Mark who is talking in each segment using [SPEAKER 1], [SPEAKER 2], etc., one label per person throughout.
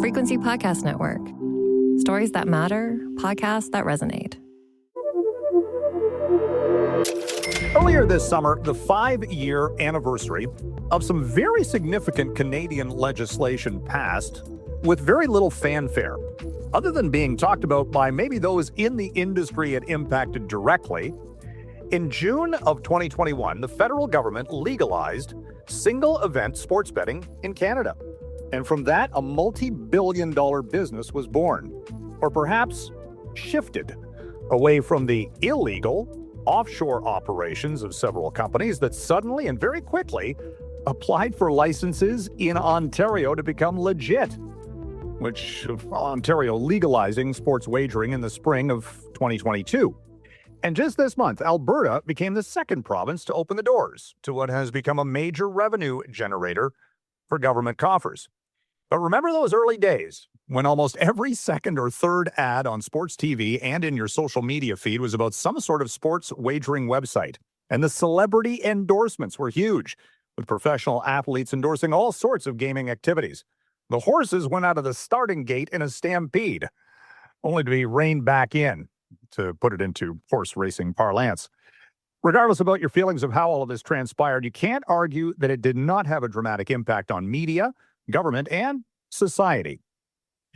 [SPEAKER 1] Frequency Podcast Network. Stories that matter, podcasts that resonate.
[SPEAKER 2] Earlier this summer, the 5-year anniversary of some very significant Canadian legislation passed with very little fanfare, other than being talked about by maybe those in the industry it impacted directly. In June of 2021, the federal government legalized single-event sports betting in Canada. And from that, a multi-billion-dollar business was born, or perhaps shifted away from the illegal offshore operations of several companies that suddenly and very quickly applied for licenses in Ontario to become legit, which Ontario legalizing sports wagering in the spring of 2022. And just this month, Alberta became the second province to open the doors to what has become a major revenue generator for government coffers. But remember those early days when almost every second or third ad on sports TV and in your social media feed was about some sort of sports wagering website. And the celebrity endorsements were huge, with professional athletes endorsing all sorts of gaming activities. The horses went out of the starting gate in a stampede, only to be reined back in, to put it into horse racing parlance. Regardless about your feelings of how all of this transpired, you can't argue that it did not have a dramatic impact on media, government, and society.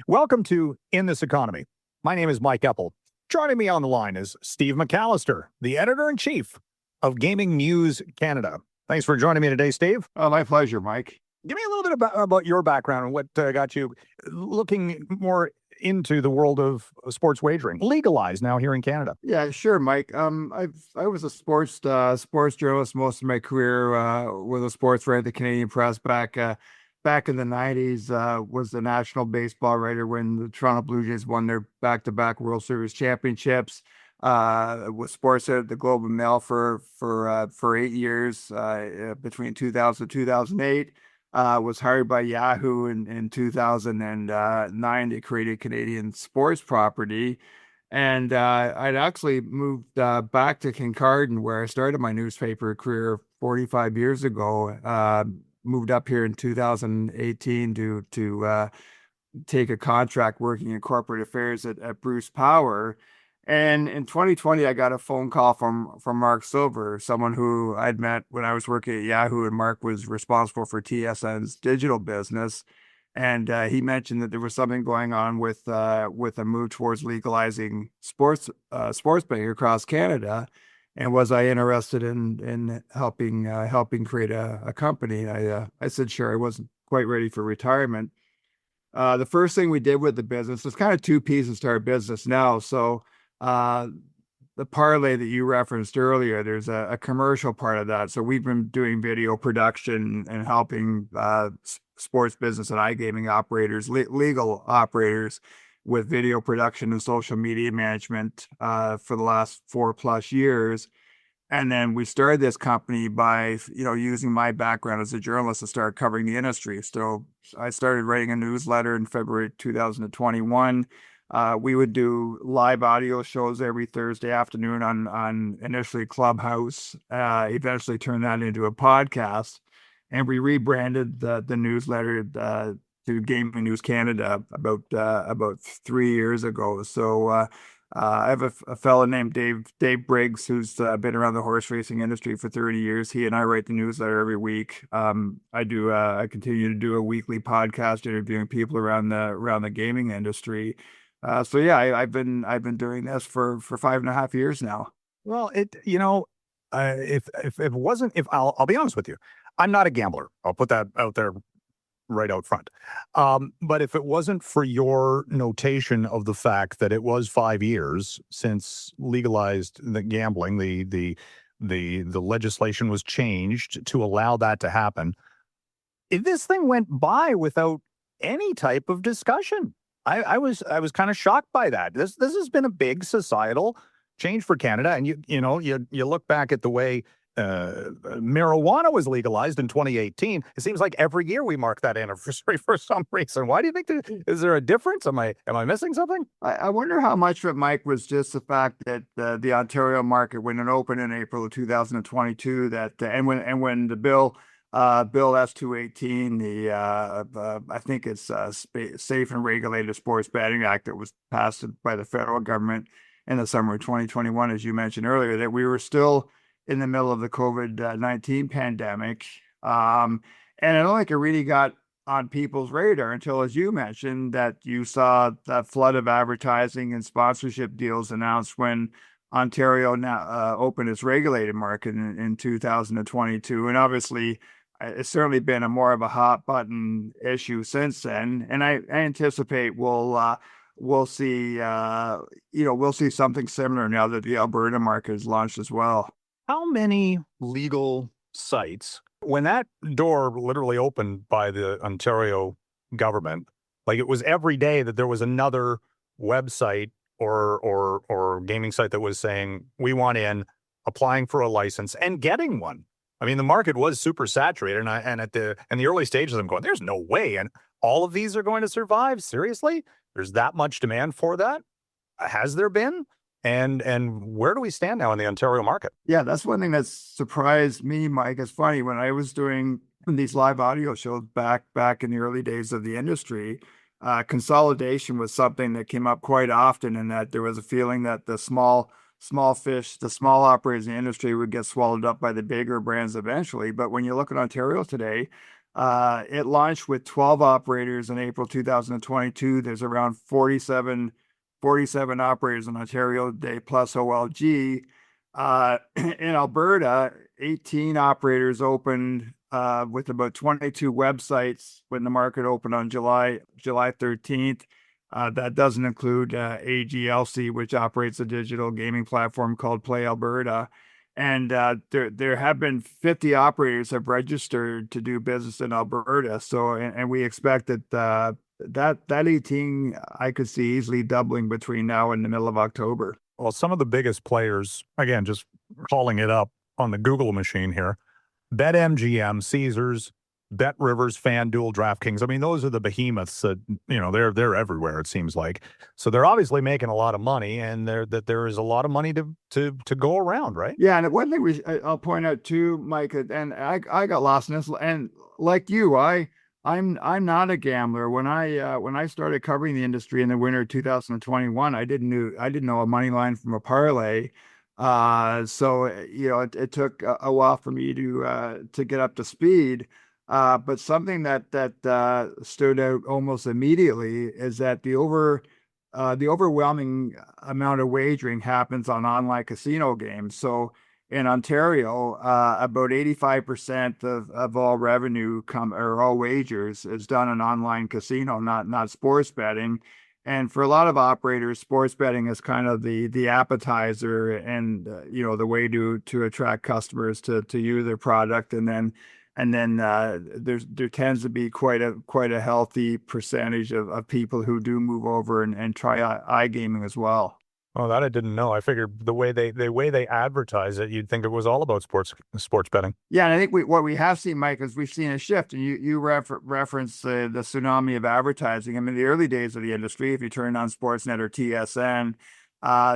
[SPEAKER 2] Welcome to In This Economy. My name is Mike Eppel. Joining me on the line is Steve McCallister, the editor-in-chief of Gaming News Canada. Thanks for joining me today, Steve.
[SPEAKER 3] Oh, my pleasure, Mike.
[SPEAKER 2] Give me a little bit about your background and what got you looking more into the world of sports wagering, legalized now here in Canada.
[SPEAKER 3] Yeah, sure, Mike. I was a sports journalist most of my career. With a sports writer at the Canadian Press back in the 90s. Was the national baseball writer when the Toronto Blue Jays won their back-to-back World Series championships. Was sports editor at the Globe and Mail for 8 years, between 2000 and 2008. Was hired by Yahoo in 2009 to create a Canadian sports property. And I'd actually moved back to Kincardine, where I started my newspaper career 45 years ago. Moved up here in 2018 to take a contract working in corporate affairs at Bruce Power. And in 2020, I got a phone call from Mark Silver, someone who I'd met when I was working at Yahoo, and Mark was responsible for TSN's digital business. And he mentioned that there was something going on with a move towards legalizing sports betting across Canada. And was I interested in helping create a company? I said sure. I wasn't quite ready for retirement. The first thing we did with the business, there's kind of two pieces to our business now. So the parlay that you referenced earlier, there's a commercial part of that. So we've been doing video production and helping sports business and iGaming operators, legal operators, with video production and social media management for the last 4+ years. And then we started this company by, using my background as a journalist to start covering the industry. So I started writing a newsletter in February 2021. We would do live audio shows every Thursday afternoon on initially Clubhouse, eventually turned that into a podcast. And we rebranded the newsletter to Gaming News Canada about 3 years ago. So I have a fellow named Dave Briggs, who's been around the horse racing industry for 30 years. He and I write the newsletter every week. I continue to do a weekly podcast interviewing people around the gaming industry. So yeah, I've been doing this for 5.5 years now.
[SPEAKER 2] Well, I'll be honest with you, I'm not a gambler. I'll put that out there right out front. But if it wasn't for your notation of the fact that it was 5 years since legalized the gambling, the legislation was changed to allow that to happen, this thing went by without any type of discussion. I was kind of shocked by that. This has been a big societal change for Canada, and you look back at the way marijuana was legalized in 2018. It seems like every year we mark that anniversary for some reason. Why do you think is there a difference? Am I missing something?
[SPEAKER 3] I wonder how much of it, Mike, was just the fact that the Ontario market, when it opened in April of 2022, and when the bill Bill S-218, I think it's Safe and Regulated Sports Betting Act that was passed by the federal government in the summer of 2021, as you mentioned earlier, that we were still in the middle of the COVID-19 pandemic. And I don't think it really got on people's radar until, as you mentioned, that you saw that flood of advertising and sponsorship deals announced when Ontario now opened its regulated market in 2022. And obviously, it's certainly been a more of a hot button issue since then. And I anticipate we'll see we'll see something similar now that the Alberta market is launched as well.
[SPEAKER 2] How many legal sites, when that door literally opened by the Ontario government, like it was every day that there was another website or gaming site that was saying, we want in, applying for a license and getting one. I mean, the market was super saturated, and at the early stages, I'm going, there's no way, and all of these are going to survive. Seriously, there's that much demand for that. Has there been? And where do we stand now in the Ontario market?
[SPEAKER 3] Yeah, that's one thing that surprised me, Mike. It's funny, when I was doing these live audio shows back in the early days of the industry, consolidation was something that came up quite often, and that there was a feeling that the small fish, the small operators in the industry would get swallowed up by the bigger brands eventually. But when you look at Ontario today, it launched with 12 operators in April 2022. There's around 47 operators in Ontario today, plus OLG. In Alberta, 18 operators opened with about 22 websites when the market opened on July 13th. That doesn't include AGLC, which operates a digital gaming platform called Play Alberta. And there have been 50 operators have registered to do business in Alberta. So, and we expect that that 18 I could see easily doubling between now and the middle of October.
[SPEAKER 2] Well, some of the biggest players, again, just calling it up on the Google machine here, BetMGM, Caesars, BetRivers, FanDuel, DraftKings. I mean, those are the behemoths that, they're everywhere, it seems like. So they're obviously making a lot of money, and there is a lot of money to go around, right?
[SPEAKER 3] Yeah, and one thing I'll point out too, Mike, and I got lost in this, and like you, I'm not a gambler. When I started covering the industry in the winter of 2021, I didn't know a money line from a parlay. So it took a while for me to get up to speed. But something that stood out almost immediately is that the overwhelming amount of wagering happens on online casino games. So in Ontario, about 85% of all revenue or all wagers is done in online casino, not sports betting. And for a lot of operators, sports betting is kind of the appetizer and the way to attract customers to use their product. And then there tends to be quite a healthy percentage of people who do move over and try iGaming as well.
[SPEAKER 2] Oh, that I didn't know. I figured the way they advertise it, you'd think it was all about sports betting.
[SPEAKER 3] Yeah, and I think what we have seen, Mike, is we've seen a shift. And you reference the tsunami of advertising. I mean, the early days of the industry, if you turned on Sportsnet or TSN,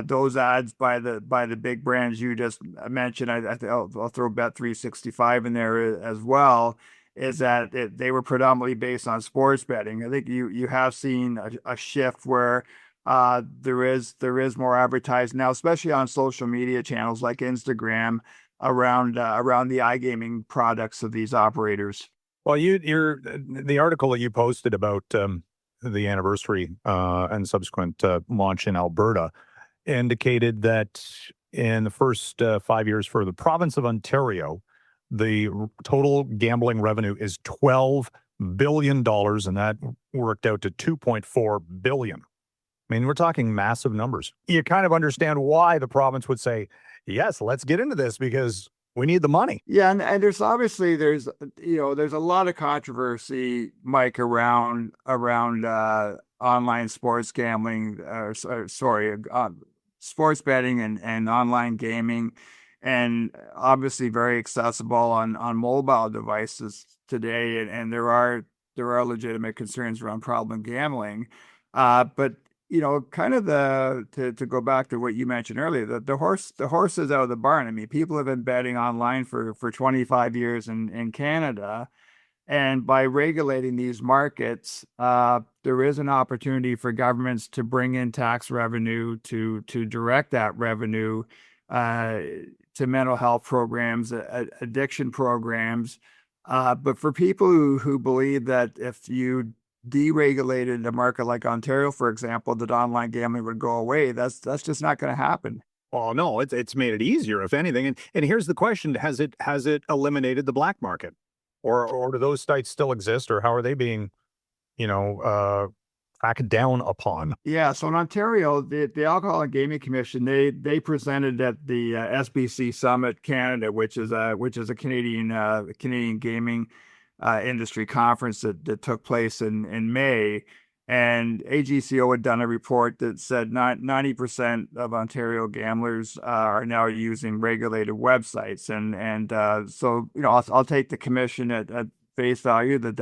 [SPEAKER 3] those ads by the big brands you just mentioned, I'll throw Bet365 in there as well, is that they were predominantly based on sports betting. I think you have seen a shift where there is more advertising now, especially on social media channels like Instagram, around the iGaming products of these operators.
[SPEAKER 2] Well, the article that you posted about the anniversary and subsequent launch in Alberta indicated that in the first 5 years for the province of Ontario, the total gambling revenue is $12 billion, and that worked out to $2.4 billion. I mean, we're talking massive numbers. You kind of understand why the province would say, yes, let's get into this because we need the money.
[SPEAKER 3] Yeah, and there's obviously there's a lot of controversy, Mike, around online sports gambling, sports betting and online gaming, and obviously very accessible on mobile devices today. And there are legitimate concerns around problem gambling, but kind of to go back to what you mentioned earlier, the horse is out of the barn. I mean, people have been betting online for 25 years in Canada. And by regulating these markets, there is an opportunity for governments to bring in tax revenue to direct that revenue to mental health programs, addiction programs. But for people who believe that if you deregulated a market like Ontario, for example, that online gambling would go away, that's just not going to happen.
[SPEAKER 2] Well, no, it's made it easier, if anything. And here's the question: has it eliminated the black market, or do those sites still exist, or how are they being, cracked down upon?
[SPEAKER 3] Yeah, so in Ontario, the Alcohol and Gaming Commission, they presented at the SBC Summit Canada, which is a Canadian gaming industry conference that took place in May. And AGCO had done a report that said 90% of Ontario gamblers are now using regulated websites, and so I'll take the commission at face value that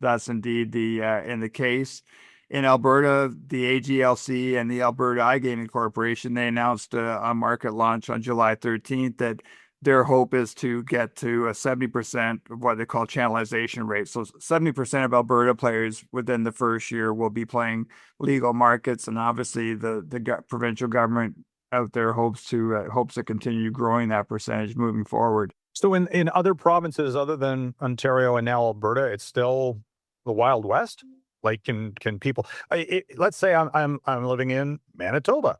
[SPEAKER 3] that's indeed in the case. In Alberta, the AGLC and the Alberta iGaming Corporation, they announced a market launch on July 13th that their hope is to get to a 70% of what they call channelization rate. So 70% of Alberta players within the first year will be playing legal markets, and obviously the provincial government out there hopes to continue growing that percentage moving forward.
[SPEAKER 2] So in other provinces other than Ontario and now Alberta, it's still the Wild West. Like, can people? Let's say I'm living in Manitoba.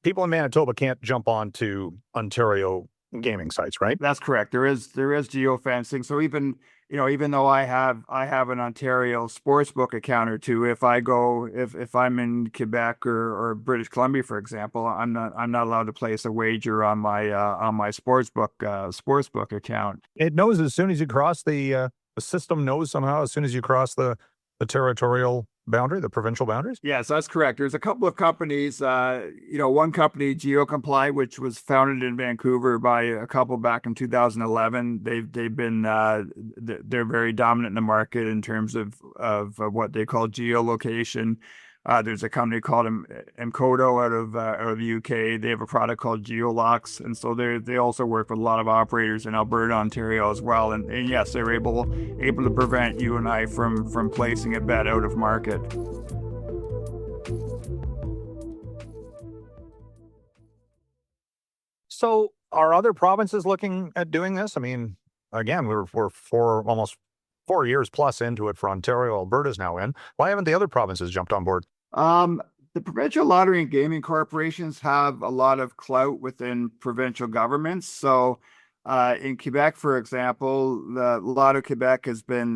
[SPEAKER 2] People in Manitoba can't jump onto Ontario gaming sites, right?
[SPEAKER 3] That's correct. There is geofencing. So even though I have an Ontario sportsbook account or two, if I'm in Quebec or British Columbia, for example, I'm not allowed to place a wager on my sportsbook account.
[SPEAKER 2] It knows as soon as you cross the system knows somehow as soon as you cross the territorial boundary, the provincial boundaries?
[SPEAKER 3] Yes, that's correct. There's a couple of companies, one company, GeoComply, which was founded in Vancouver by a couple back in 2011. They've been they're very dominant in the market in terms of what they call geolocation. There's a company called Mkodo out of the UK. They have a product called GeoLocks, and so they also work with a lot of operators in Alberta, Ontario as well. And yes, they're able to prevent you and I from placing a bet out of market.
[SPEAKER 2] So are other provinces looking at doing this? I mean, again, we're almost 4 years plus into it for Ontario. Alberta's now in. Why haven't the other provinces jumped on board?
[SPEAKER 3] The provincial lottery and gaming corporations have a lot of clout within provincial governments. So, in Quebec, for example, the Lotto Quebec has been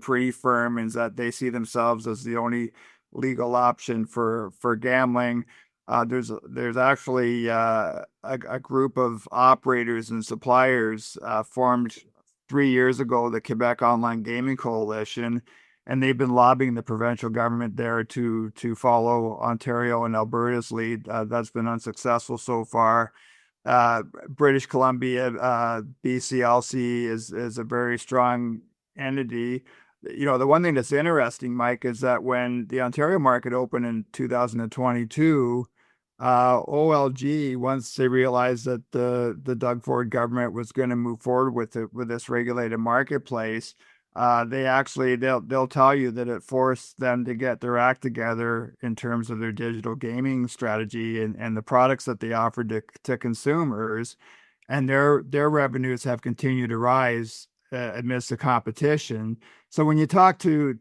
[SPEAKER 3] pretty firm in that they see themselves as the only legal option for gambling. There's actually a group of operators and suppliers formed 3 years ago, the Quebec Online Gaming Coalition, and they've been lobbying the provincial government there to follow Ontario and Alberta's lead. That's been unsuccessful so far. British Columbia, BCLC is a very strong entity. The one thing that's interesting, Mike, is that when the Ontario market opened in 2022, OLG, once they realized that the Doug Ford government was going to move forward with this regulated marketplace, they'll tell you that it forced them to get their act together in terms of their digital gaming strategy and the products that they offered to consumers, and their revenues have continued to rise amidst the competition. So when you talk to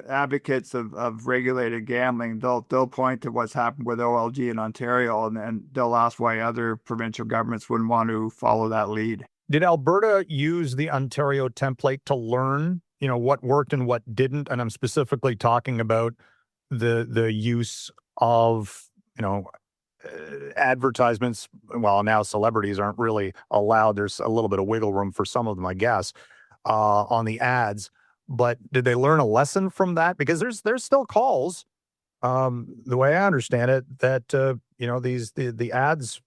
[SPEAKER 3] advocates of regulated gambling, they'll point to what's happened with OLG in Ontario, and they'll ask why other provincial governments wouldn't want to follow that lead.
[SPEAKER 2] Did Alberta use the Ontario template to learn, what worked and what didn't? And I'm specifically talking about the use of, advertisements. Well, now celebrities aren't really allowed. There's a little bit of wiggle room for some of them, I guess, on the ads. But did they learn a lesson from that? Because there's still calls, the way I understand it, that the ads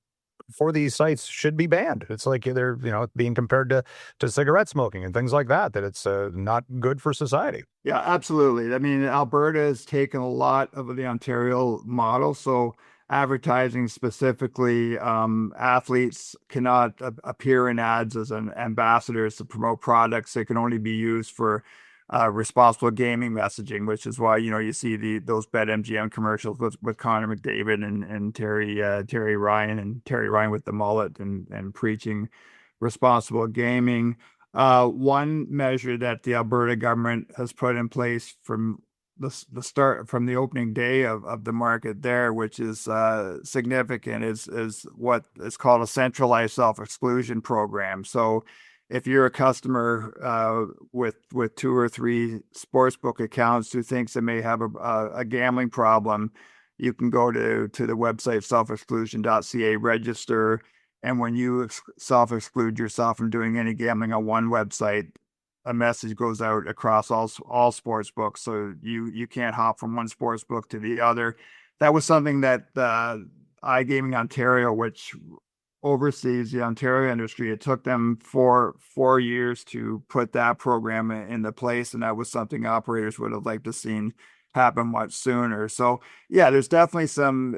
[SPEAKER 2] for these sites should be banned. It's like they're, being compared to cigarette smoking and things like that, that it's not good for society.
[SPEAKER 3] Yeah, absolutely. I mean, Alberta has taken a lot of the Ontario model. So advertising specifically, athletes cannot appear in ads as an ambassadors to promote products. They can only be used for responsible gaming messaging, which is why, you see those BetMGM commercials with Connor McDavid and Terry Ryan with the mullet and preaching responsible gaming. One measure that the Alberta government has put in place from from the opening day of the market there, which is significant, is what is called a centralized self-exclusion program. So if you're a customer with 2 or 3 sportsbook accounts who thinks they may have a gambling problem, you can go to the website selfexclusion.ca, register, and when you self-exclude yourself from doing any gambling on one website, a message goes out across all sports books, so you can't hop from one sports book to the other. That was something that iGaming Ontario, which oversees the Ontario industry, it took them 4 years to put that program into place, and that was something operators would have liked to seen happen much sooner. So yeah, there's definitely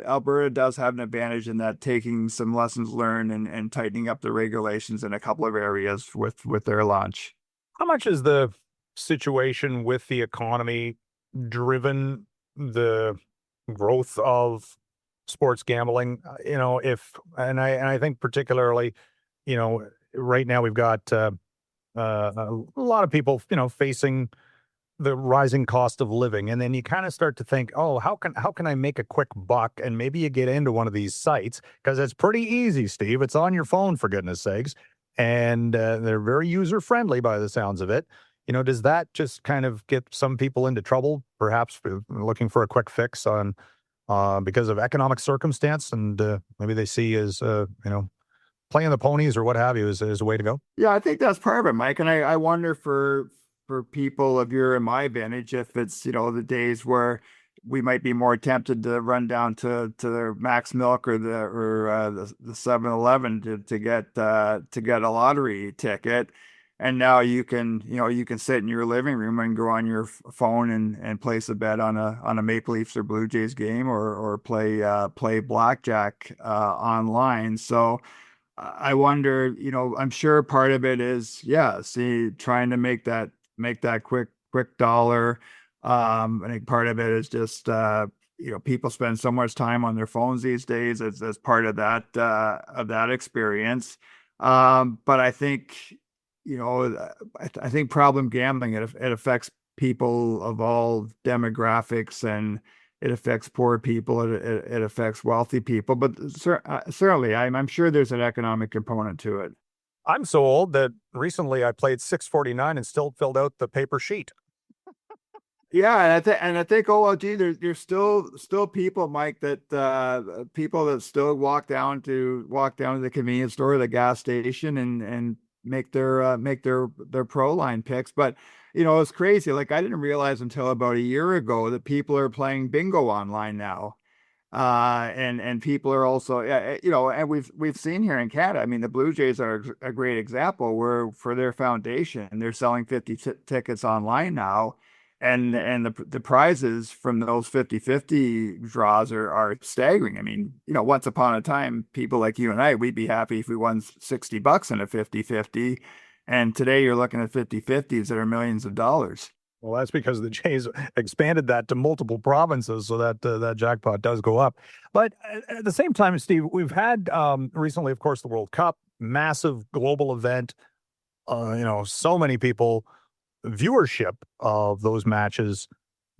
[SPEAKER 3] Alberta does have an advantage in that, taking some lessons learned and tightening up the regulations in a couple of areas with their launch.
[SPEAKER 2] How much is the situation with the economy driven the growth of sports gambling? I think particularly, right now we've got a lot of people, facing the rising cost of living, and then you kind of start to think, oh, how can I make a quick buck? And maybe you get into one of these sites because it's pretty easy, Steve. It's on your phone, for goodness sakes, and they're very user friendly by the sounds of it. Does that just kind of get some people into trouble, perhaps looking for a quick fix on because of economic circumstance, and maybe they see as playing the ponies or what have you as a way to go?
[SPEAKER 3] Yeah, I think that's part of it, Mike. And I wonder for people of your and my vintage, if it's, the days where we might be more tempted to run down to the Max Milk or the 7-Eleven to get a lottery ticket. And now you can sit in your living room and go on your phone and place a bet on a Maple Leafs or Blue Jays game, or play blackjack online. So I wonder, I'm sure part of it is, trying to make that quick dollar. I think part of it is just people spend so much time on their phones these days as part of that experience. But I think, I think problem gambling, it affects people of all demographics, and it affects poor people. It affects wealthy people, but certainly I'm sure there's an economic component to it.
[SPEAKER 2] I'm so old that recently I played 649 and still filled out the paper sheet.
[SPEAKER 3] Yeah, and I think, oh well, gee, there's still people, Mike, that people that still walk down to the convenience store or the gas station and make their pro line picks. But it's crazy. Like, I didn't realize until about a year ago that people are playing bingo online now. And people are also, and we've seen here in Canada. I mean, the Blue Jays are a great example, where for their foundation, they're selling 50 tickets online now, and the prizes from those 50-50 draws are staggering. I mean, once upon a time, people like you and I, we'd be happy if we won $60 in a 50-50, and today you're looking at 50-50s that are millions of dollars.
[SPEAKER 2] Well, that's because the Jays expanded that to multiple provinces, so that that jackpot does go up. But at the same time, Steve, we've had recently, of course, the World Cup, massive global event. So many people, viewership of those matches,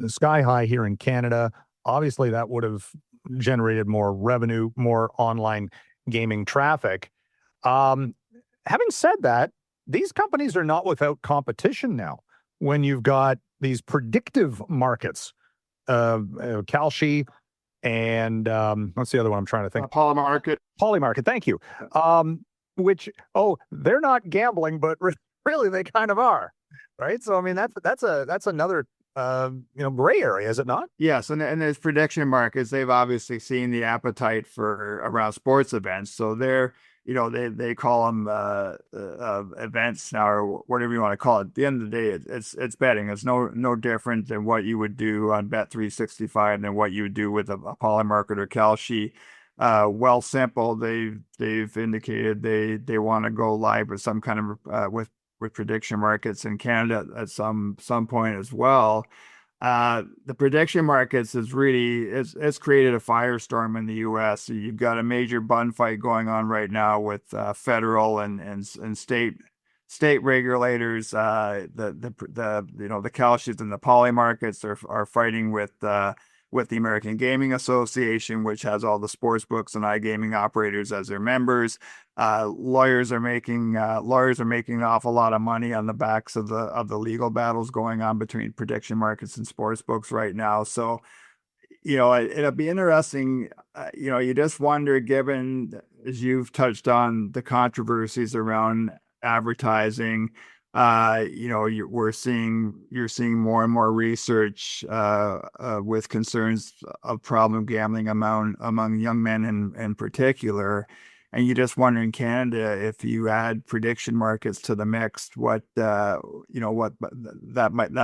[SPEAKER 2] sky high here in Canada. Obviously, that would have generated more revenue, more online gaming traffic. Having said that, these companies are not without competition now. When you've got these predictive markets, Kalshi and what's the other one I'm trying to think? Polymarket, thank you. Which, they're not gambling, but really they kind of are, right? So I mean, that's another gray area, is it not?
[SPEAKER 3] Yes, and as prediction markets, they've obviously seen the appetite for around sports events. So they call them events now, or whatever you want to call it. At the end of the day, it's betting. It's no different than what you would do on Bet365 than what you would do with a Polymarket or Kalshi. Simple. They've indicated they want to go live with some kind of with prediction markets in Canada at some point as well. The prediction markets has really it's created a firestorm in the U.S. You've got a major bun fight going on right now with federal and state regulators. The Kalshis and the poly markets are fighting with the American Gaming Association, which has all the sports books and iGaming operators as their members. Lawyers are making an awful lot of money on the backs of the legal battles going on between prediction markets and sports books right now. So, it'll be interesting. You just wonder, given as you've touched on the controversies around advertising. You're seeing more and more research with concerns of problem gambling among young men in particular. And you just wonder in Canada, if you add prediction markets to the mix, what that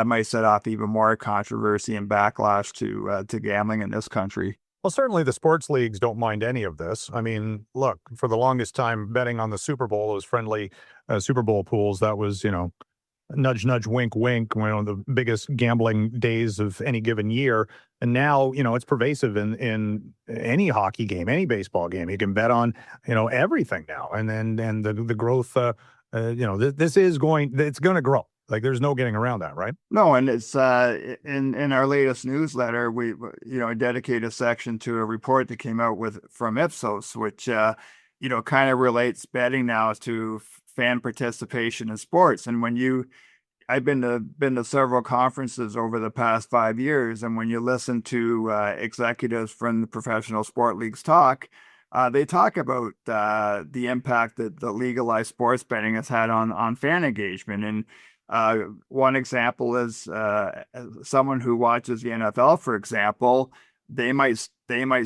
[SPEAKER 3] might set off even more controversy and backlash to gambling in this country.
[SPEAKER 2] Well, certainly the sports leagues don't mind any of this. I mean, look, for the longest time, betting on the Super Bowl, those friendly Super Bowl pools, that was, nudge, nudge, wink, wink, one of the biggest gambling days of any given year. And now, it's pervasive in any hockey game, any baseball game. You can bet on, everything now. And then the growth, it's going to grow. Like, there's no getting around that, right?
[SPEAKER 3] No, and it's in our latest newsletter, we dedicate a section to a report that came out from Ipsos, which kind of relates betting now to fan participation in sports. And I've been to several conferences over the past 5 years, and when you listen to executives from the professional sport leagues talk, they talk about the impact that the legalized sports betting has had on fan engagement. And one example is someone who watches the NFL, for example. They might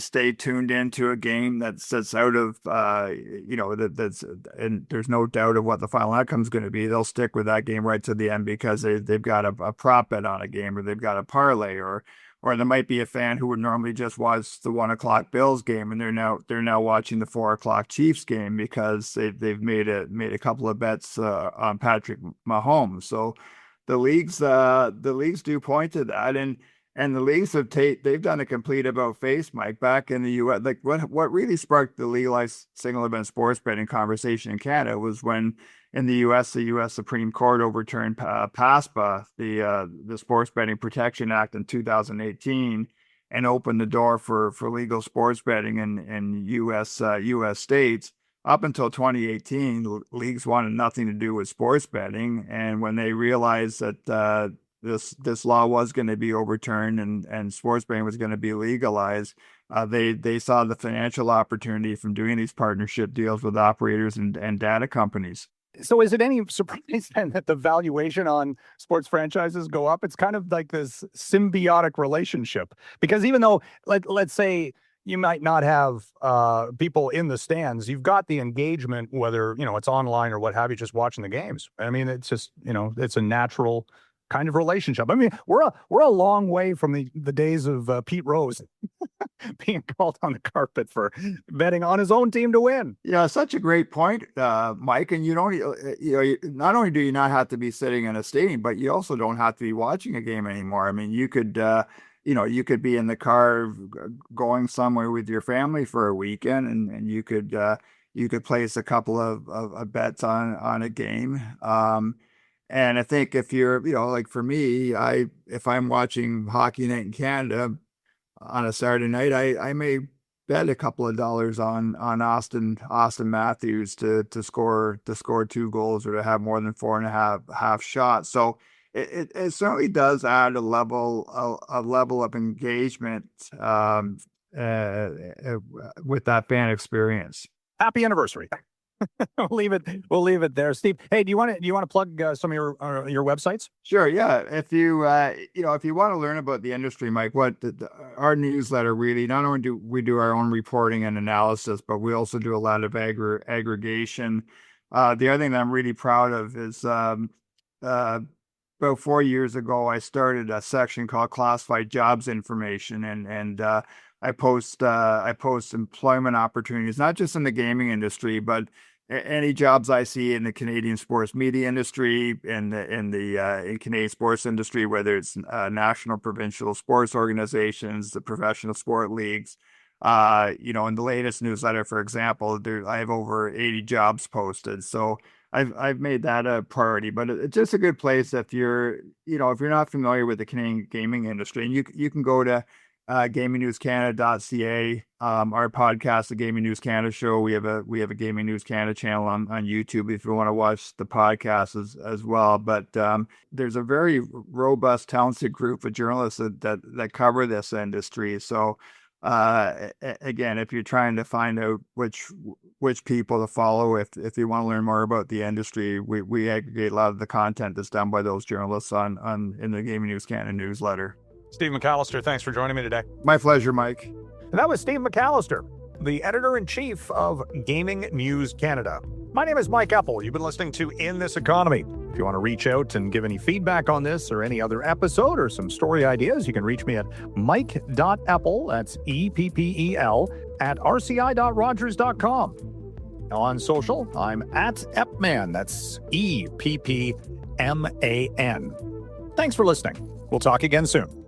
[SPEAKER 3] stay tuned into a game that sits out of that's and there's no doubt of what the final outcome is going to be. They'll stick with that game right to the end because they've got a prop bet on a game, or they've got a parlay, or there might be a fan who would normally just watch the 1:00 Bills game, and they're now watching the 4:00 Chiefs game because they've made a couple of bets on Patrick Mahomes. So the leagues do point to that, and the leagues they've done a complete about face, Mike, back in the U.S. Like what really sparked the legalized single event sports betting conversation in Canada was when in the U.S. the U.S. Supreme Court overturned PASPA, the Sports Betting Protection Act in 2018, and opened the door for legal sports betting in U.S. states. Up until 2018, leagues wanted nothing to do with sports betting, and when they realized that this law was going to be overturned and sports betting was going to be legalized, they saw the financial opportunity from doing these partnership deals with operators and data companies.
[SPEAKER 2] So is it any surprise then that the valuation on sports franchises go up? It's kind of like this symbiotic relationship, because even though let's say you might not have people in the stands, you've got the engagement, whether it's online or what have you, just watching the games. I mean, it's just it's a natural kind of relationship. I mean, we're a long way from the days of Pete Rose being called on the carpet for betting on his own team to win.
[SPEAKER 3] Yeah, such a great point, Mike. And not only do you not have to be sitting in a stadium, but you also don't have to be watching a game anymore. I mean, you could you could be in the car going somewhere with your family for a weekend, and you could place a couple of bets on a game. And I think if you're, like for me, if I'm watching Hockey Night in Canada on a Saturday night, I may bet a couple of dollars on Austin Matthews to score 2 goals or to have more than 4.5 shots. So it certainly does add a level of engagement with that fan experience.
[SPEAKER 2] Happy anniversary. We'll leave it there, Steve. Hey, do you want to plug some of your websites?
[SPEAKER 3] Sure. Yeah. If you, if you want to learn about the industry, Mike, our newsletter really, not only do we do our own reporting and analysis, but we also do a lot of aggregation. The other thing that I'm really proud of is, about 4 years ago, I started a section called Classified Jobs Information, and I post employment opportunities, not just in the gaming industry, but any jobs I see in the Canadian sports media industry, in Canadian sports industry, whether it's national, provincial sports organizations, the professional sport leagues. In the latest newsletter, for example, I have over 80 jobs posted. So I've made that a priority, but it's just a good place if you're not familiar with the Canadian gaming industry, and you can go to gamingnewscanada.ca. Our podcast, the Gaming News Canada Show, we have a Gaming News Canada channel on YouTube if you want to watch the podcast as well. But there's a very robust, talented group of journalists that cover this industry. So again, if you're trying to find out which people to follow, if you want to learn more about the industry, we aggregate a lot of the content that's done by those journalists in the Gaming News Canada newsletter.
[SPEAKER 2] Steve McCallister, thanks for joining me today.
[SPEAKER 3] My pleasure, Mike.
[SPEAKER 2] And that was Steve McCallister, the editor-in-chief of Gaming News Canada. My name is Mike Eppel. You've been listening to In This Economy. If you want to reach out and give any feedback on this or any other episode or some story ideas, you can reach me at mike.eppel, that's E-P-P-E-L, at rci.rogers.com. On social, I'm at Epman, that's E-P-P-M-A-N. Thanks for listening. We'll talk again soon.